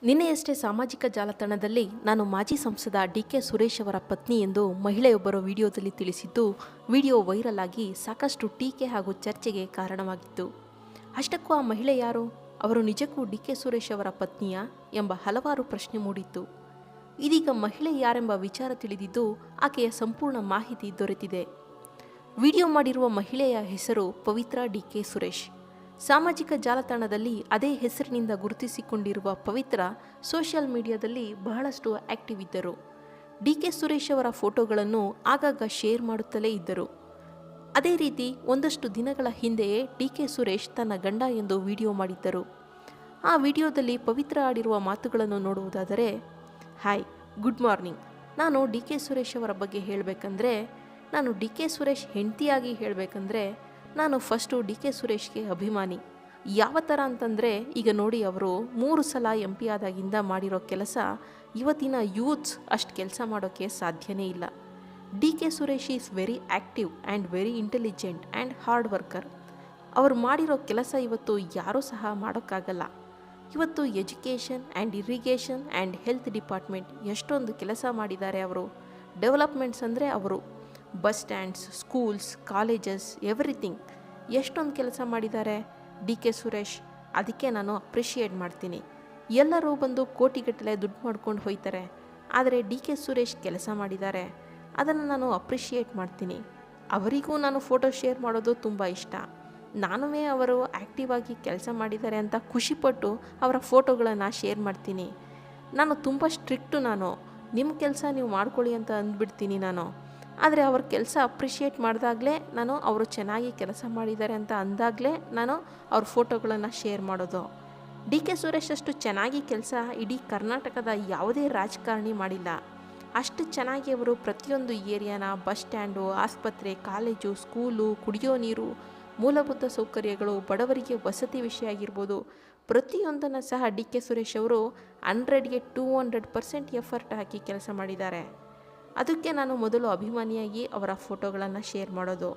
ನಿನ್ನೆಯಷ್ಟೇ ಸಾಮಾಜಿಕ ಜಾಲತಾಣದಲ್ಲಿ ನಾನು ಮಾಜಿ ಸಂಸದ ಡಿ.ಕೆ. ಸುರೇಶ್ ಅವರ ಪತ್ನಿ ಎಂದು ಮಹಿಳೆಯೊಬ್ಬರು ವಿಡಿಯೋದಲ್ಲಿ ತಿಳಿಸಿದ್ದು ವಿಡಿಯೋ ವೈರಲ್ ಆಗಿ ಸಾಕಷ್ಟು ಟೀಕೆ ಹಾಗೂ ಚರ್ಚೆಗೆ ಕಾರಣವಾಗಿತ್ತು. ಅಷ್ಟಕ್ಕೂ ಆ ಮಹಿಳೆ ಯಾರು? ಅವರು ನಿಜಕ್ಕೂ ಡಿ.ಕೆ. ಸುರೇಶ್ ಅವರ ಪತ್ನಿಯಾ ಎಂಬ ಹಲವಾರು ಪ್ರಶ್ನೆ ಮೂಡಿತ್ತು. ಇದೀಗ ಮಹಿಳೆ ಯಾರೆಂಬ ವಿಚಾರ ತಿಳಿದಿದ್ದು ಆಕೆಯ ಸಂಪೂರ್ಣ ಮಾಹಿತಿ ದೊರೆತಿದೆ. ವಿಡಿಯೋ ಮಾಡಿರುವ ಮಹಿಳೆಯ ಹೆಸರು ಪವಿತ್ರ ಡಿ.ಕೆ. ಸುರೇಶ್. ಸಾಮಾಜಿಕ ಜಾಲತಾಣದಲ್ಲಿ ಅದೇ ಹೆಸರಿನಿಂದ ಗುರುತಿಸಿಕೊಂಡಿರುವ ಪವಿತ್ರ ಸೋಷಿಯಲ್ ಮೀಡಿಯಾದಲ್ಲಿ ಬಹಳಷ್ಟು ಆಕ್ಟಿವ್ ಇದ್ದರು. ಡಿ.ಕೆ. ಸುರೇಶ್ ಅವರ ಫೋಟೋಗಳನ್ನು ಆಗಾಗ ಶೇರ್ ಮಾಡುತ್ತಲೇ ಇದ್ದರು. ಅದೇ ರೀತಿ ಒಂದಷ್ಟು ದಿನಗಳ ಹಿಂದೆಯೇ ಡಿ.ಕೆ. ಸುರೇಶ್ ತನ್ನ ಗಂಡ ಎಂದು ವಿಡಿಯೋ ಮಾಡಿದ್ದರು. ಆ ವಿಡಿಯೋದಲ್ಲಿ ಪವಿತ್ರ ಆಡಿರುವ ಮಾತುಗಳನ್ನು ನೋಡುವುದಾದರೆ, ಹಾಯ್, ಗುಡ್ ಮಾರ್ನಿಂಗ್. ನಾನು ಡಿ.ಕೆ. ಸುರೇಶ್ ಅವರ ಬಗ್ಗೆ ಹೇಳಬೇಕಂದ್ರೆ, ನಾನು ಡಿ.ಕೆ. ಸುರೇಶ್ ಹೆಂಡತಿಯಾಗಿ ಹೇಳಬೇಕಂದ್ರೆ ನಾನು ಫಸ್ಟು ಡಿ.ಕೆ. ಸುರೇಶ್ಗೆ ಅಭಿಮಾನಿ. ಯಾವ ಥರ ಅಂತಂದರೆ, ಈಗ ನೋಡಿ, ಅವರು 3 ಸಲ MP ಆದಾಗಿಂದ ಮಾಡಿರೋ ಕೆಲಸ ಇವತ್ತಿನ ಯೂತ್ಸ್ ಅಷ್ಟು ಕೆಲಸ ಮಾಡೋಕ್ಕೆ ಸಾಧ್ಯನೇ ಇಲ್ಲ. D K. Suresh is very active and very intelligent and hard worker. ಅವರು ಮಾಡಿರೋ ಕೆಲಸ ಇವತ್ತು ಯಾರೂ ಸಹ ಮಾಡೋಕ್ಕಾಗಲ್ಲ. ಇವತ್ತು education and irrigation and health department ಎಷ್ಟೊಂದು ಕೆಲಸ ಮಾಡಿದ್ದಾರೆ ಅವರು. ಡೆವಲಪ್ಮೆಂಟ್ಸ್ ಅಂದರೆ ಅವರು bus stands, schools, colleges, everything ಎಷ್ಟೊಂದು ಕೆಲಸ ಮಾಡಿದ್ದಾರೆ ಡಿ.ಕೆ. ಸುರೇಶ್. ಅದಕ್ಕೆ ನಾನು ಅಪ್ರಿಷಿಯೇಟ್ ಮಾಡ್ತೀನಿ. ಎಲ್ಲರೂ ಬಂದು ಕೋಟಿಗಟ್ಟಲೆ ದುಡ್ಡು ಮಾಡ್ಕೊಂಡು ಹೋಗ್ತಾರೆ, ಆದರೆ ಡಿ.ಕೆ. ಸುರೇಶ್ ಕೆಲಸ ಮಾಡಿದ್ದಾರೆ, ಅದನ್ನು ನಾನು ಅಪ್ರಿಷಿಯೇಟ್ ಮಾಡ್ತೀನಿ. ಅವರಿಗೂ ನಾನು ಫೋಟೋ ಶೇರ್ ಮಾಡೋದು ತುಂಬ ಇಷ್ಟ. ನಾನುವೇ ಅವರು ಆ್ಯಕ್ಟಿವ್ ಆಗಿ ಕೆಲಸ ಮಾಡಿದ್ದಾರೆ ಅಂತ ಖುಷಿಪಟ್ಟು ಅವರ ಫೋಟೋಗಳನ್ನು ಶೇರ್ ಮಾಡ್ತೀನಿ. ನಾನು ತುಂಬ ಸ್ಟ್ರಿಕ್ಟು. ನಾನು ನಿಮ್ಮ ಕೆಲಸ ನೀವು ಮಾಡ್ಕೊಳ್ಳಿ ಅಂತ ಅಂದ್ಬಿಡ್ತೀನಿ ನಾನು. ಆದರೆ ಅವ್ರ ಕೆಲಸ ಅಪ್ರಿಷಿಯೇಟ್ ಮಾಡಿದಾಗಲೇ, ನಾನು ಅವರು ಚೆನ್ನಾಗಿ ಕೆಲಸ ಮಾಡಿದ್ದಾರೆ ಅಂತ ಅಂದಾಗಲೇ ನಾನು ಅವ್ರ ಫೋಟೋಗಳನ್ನು ಶೇರ್ ಮಾಡೋದು. ಡಿ.ಕೆ. ಸುರೇಶ್ ಅಷ್ಟು ಚೆನ್ನಾಗಿ ಕೆಲಸ ಇಡೀ ಕರ್ನಾಟಕದ ಯಾವುದೇ ರಾಜಕಾರಣಿ ಮಾಡಿಲ್ಲ. ಅಷ್ಟು ಚೆನ್ನಾಗಿ ಅವರು ಪ್ರತಿಯೊಂದು ಏರಿಯಾನ, ಬಸ್ ಸ್ಟ್ಯಾಂಡು, ಆಸ್ಪತ್ರೆ, ಕಾಲೇಜು, ಸ್ಕೂಲು, ಕುಡಿಯೋ ನೀರು, ಮೂಲಭೂತ ಸೌಕರ್ಯಗಳು, ಬಡವರಿಗೆ ವಸತಿ ವಿಷಯ ಆಗಿರ್ಬೋದು, ಪ್ರತಿಯೊಂದನ್ನು ಸಹ ಡಿ.ಕೆ. ಸುರೇಶ್ ಅವರು 100ಗೆ 200% ಎಫರ್ಟ್ ಹಾಕಿ ಕೆಲಸ ಮಾಡಿದ್ದಾರೆ. ಅದಕ್ಕೆ ನಾನು ಮೊದಲು ಅಭಿಮಾನಿಯಾಗಿ ಅವರ ಫೋಟೋಗಳನ್ನು ಶೇರ್ ಮಾಡೋದು.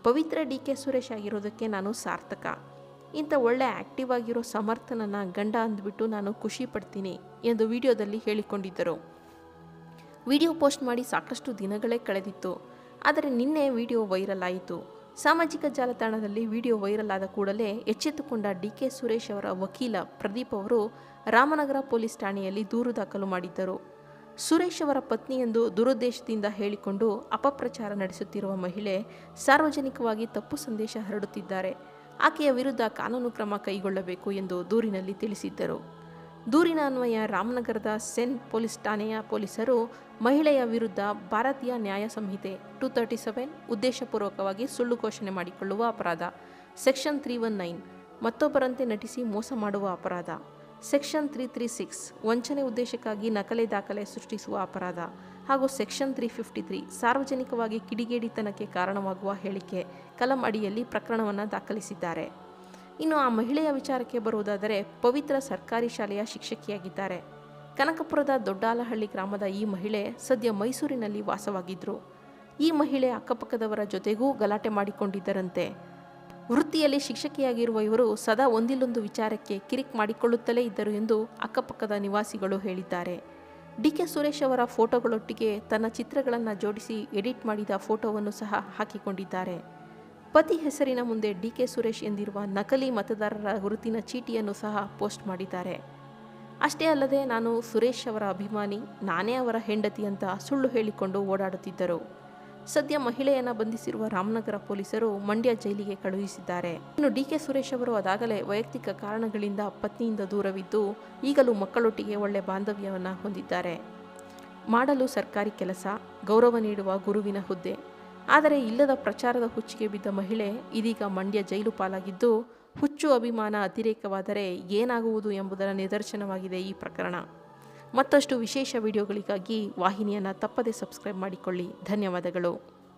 ಪವಿತ್ರ ಡಿ.ಕೆ. ಸುರೇಶ್ ಆಗಿರೋದಕ್ಕೆ ನಾನು ಸಾರ್ಥಕ. ಇಂಥ ಒಳ್ಳೆ ಆ್ಯಕ್ಟಿವ್ ಆಗಿರೋ ಸಮರ್ಥನನ್ನು ಗಂಡ ಅಂದ್ಬಿಟ್ಟು ನಾನು ಖುಷಿ ಪಡ್ತೀನಿ ಎಂದು ವಿಡಿಯೋದಲ್ಲಿ ಹೇಳಿಕೊಂಡಿದ್ದರು. ವಿಡಿಯೋ ಪೋಸ್ಟ್ ಮಾಡಿ ಸಾಕಷ್ಟು ದಿನಗಳೇ ಕಳೆದಿತ್ತು. ಆದರೆ ನಿನ್ನೆ ವಿಡಿಯೋ ವೈರಲ್ ಆಯಿತು. ಸಾಮಾಜಿಕ ಜಾಲತಾಣದಲ್ಲಿ ವಿಡಿಯೋ ವೈರಲ್ ಆದ ಕೂಡಲೇ ಎಚ್ಚೆತ್ತುಕೊಂಡ ಡಿ.ಕೆ. ಸುರೇಶ್ ಅವರ ವಕೀಲ ಪ್ರದೀಪ್ ಅವರು ರಾಮನಗರ ಪೊಲೀಸ್ ಠಾಣೆಯಲ್ಲಿ ದೂರು ದಾಖಲು ಮಾಡಿದ್ದರು. ಸುರೇಶ್ ಅವರ ಪತ್ನಿ ಎಂದು ದುರುದ್ದೇಶದಿಂದ ಹೇಳಿಕೊಂಡು ಅಪಪ್ರಚಾರ ನಡೆಸುತ್ತಿರುವ ಮಹಿಳೆ ಸಾರ್ವಜನಿಕವಾಗಿ ತಪ್ಪು ಸಂದೇಶ ಹರಡುತ್ತಿದ್ದಾರೆ. ಆಕೆಯ ವಿರುದ್ಧ ಕಾನೂನು ಕ್ರಮ ಕೈಗೊಳ್ಳಬೇಕು ಎಂದು ದೂರಿನಲ್ಲಿ ತಿಳಿಸಿದ್ದರು. ದೂರಿನ ಅನ್ವಯ ರಾಮನಗರದ ಸೆನ್ ಪೊಲೀಸ್ ಠಾಣೆಯ ಪೊಲೀಸರು ಮಹಿಳೆಯ ವಿರುದ್ಧ ಭಾರತೀಯ ನ್ಯಾಯ ಸಂಹಿತೆ 237 ಉದ್ದೇಶಪೂರ್ವಕವಾಗಿ ಸುಳ್ಳು ಘೋಷಣೆ ಮಾಡಿಕೊಳ್ಳುವ ಅಪರಾಧ, ಸೆಕ್ಷನ್ 319 ಮತ್ತೊಬ್ಬರಂತೆ ನಟಿಸಿ ಮೋಸ ಮಾಡುವ ಅಪರಾಧ, ಸೆಕ್ಷನ್ 336 ವಂಚನೆ ಉದ್ದೇಶಕ್ಕಾಗಿ ನಕಲಿ ದಾಖಲೆ ಸೃಷ್ಟಿಸುವ ಅಪರಾಧ ಹಾಗೂ ಸೆಕ್ಷನ್ 353 ಸಾರ್ವಜನಿಕವಾಗಿ ಕಿಡಿಗೇಡಿತನಕ್ಕೆ ಕಾರಣವಾಗುವ ಹೇಳಿಕೆ ಕಲಂ ಅಡಿಯಲ್ಲಿ ಪ್ರಕರಣವನ್ನು ದಾಖಲಿಸಿದ್ದಾರೆ. ಇನ್ನು ಆ ಮಹಿಳೆಯ ವಿಚಾರಕ್ಕೆ ಬರುವುದಾದರೆ, ಪವಿತ್ರ ಸರ್ಕಾರಿ ಶಾಲೆಯ ಶಿಕ್ಷಕಿಯಾಗಿದ್ದಾರೆ. ಕನಕಪುರದ ದೊಡ್ಡಾಲಹಳ್ಳಿ ಗ್ರಾಮದ ಈ ಮಹಿಳೆ ಸದ್ಯ ಮೈಸೂರಿನಲ್ಲಿ ವಾಸವಾಗಿದ್ದರು. ಈ ಮಹಿಳೆ ಅಕ್ಕಪಕ್ಕದವರ ಜೊತೆಗೂ ಗಲಾಟೆ ಮಾಡಿಕೊಂಡಿದ್ದರಂತೆ. ವೃತ್ತಿಯಲ್ಲಿ ಶಿಕ್ಷಕಿಯಾಗಿರುವ ಇವರು ಸದಾ ಒಂದಿಲ್ಲೊಂದು ವಿಚಾರಕ್ಕೆ ಕಿರಿಕ್ ಮಾಡಿಕೊಳ್ಳುತ್ತಲೇ ಇದ್ದರು ಎಂದು ಅಕ್ಕಪಕ್ಕದ ನಿವಾಸಿಗಳು ಹೇಳಿದ್ದಾರೆ. ಡಿ.ಕೆ. ಸುರೇಶ್ ಅವರ ಫೋಟೋಗಳೊಟ್ಟಿಗೆ ತನ್ನ ಚಿತ್ರಗಳನ್ನು ಜೋಡಿಸಿ ಎಡಿಟ್ ಮಾಡಿದ ಫೋಟೋವನ್ನು ಸಹ ಹಾಕಿಕೊಂಡಿದ್ದಾರೆ. ಪತಿ ಹೆಸರಿನ ಮುಂದೆ ಡಿ.ಕೆ. ಸುರೇಶ್ ಎಂದಿರುವ ನಕಲಿ ಮತದಾರರ ಗುರುತಿನ ಚೀಟಿಯನ್ನು ಸಹ ಪೋಸ್ಟ್ ಮಾಡಿದ್ದಾರೆ. ಅಷ್ಟೇ ಅಲ್ಲದೆ, ನಾನು ಸುರೇಶ್ ಅವರ ಅಭಿಮಾನಿ, ನಾನೇ ಅವರ ಹೆಂಡತಿ ಅಂತ ಸುಳ್ಳು ಹೇಳಿಕೊಂಡು ಓಡಾಡುತ್ತಿದ್ದರು. ಸದ್ಯ ಮಹಿಳೆಯನ್ನು ಬಂಧಿಸಿರುವ ರಾಮನಗರ ಪೊಲೀಸರು ಮಂಡ್ಯ ಜೈಲಿಗೆ ಕಳುಹಿಸಿದ್ದಾರೆ. ಇನ್ನು ಡಿ.ಕೆ. ಸುರೇಶ್ ಅವರು ಅದಾಗಲೇ ವೈಯಕ್ತಿಕ ಕಾರಣಗಳಿಂದ ಪತ್ನಿಯಿಂದ ದೂರವಿದ್ದು ಈಗಲೂ ಮಕ್ಕಳೊಟ್ಟಿಗೆ ಒಳ್ಳೆ ಬಾಂಧವ್ಯವನ್ನು ಹೊಂದಿದ್ದಾರೆ. ಮಾಡಲು ಸರ್ಕಾರಿ ಕೆಲಸ, ಗೌರವ ನೀಡುವ ಗುರುವಿನ ಹುದ್ದೆ. ಆದರೆ ಇಲ್ಲದ ಪ್ರಚಾರದ ಹುಚ್ಚಿಗೆ ಬಿದ್ದ ಮಹಿಳೆ ಇದೀಗ ಮಂಡ್ಯ ಜೈಲು ಪಾಲಾಗಿದ್ದು, ಹುಚ್ಚು ಅಭಿಮಾನ ಅತಿರೇಕವಾದರೆ ಏನಾಗುವುದು ಎಂಬುದರ ನಿದರ್ಶನವಾಗಿದೆ ಈ ಪ್ರಕರಣ. ಮತ್ತಷ್ಟು ವಿಶೇಷ ವಿಡಿಯೋಗಳಿಗಾಗಿ ವಾಹಿನಿಯನ್ನು ತಪ್ಪದೇ ಸಬ್ಸ್ಕ್ರೈಬ್ ಮಾಡಿಕೊಳ್ಳಿ. ಧನ್ಯವಾದಗಳು.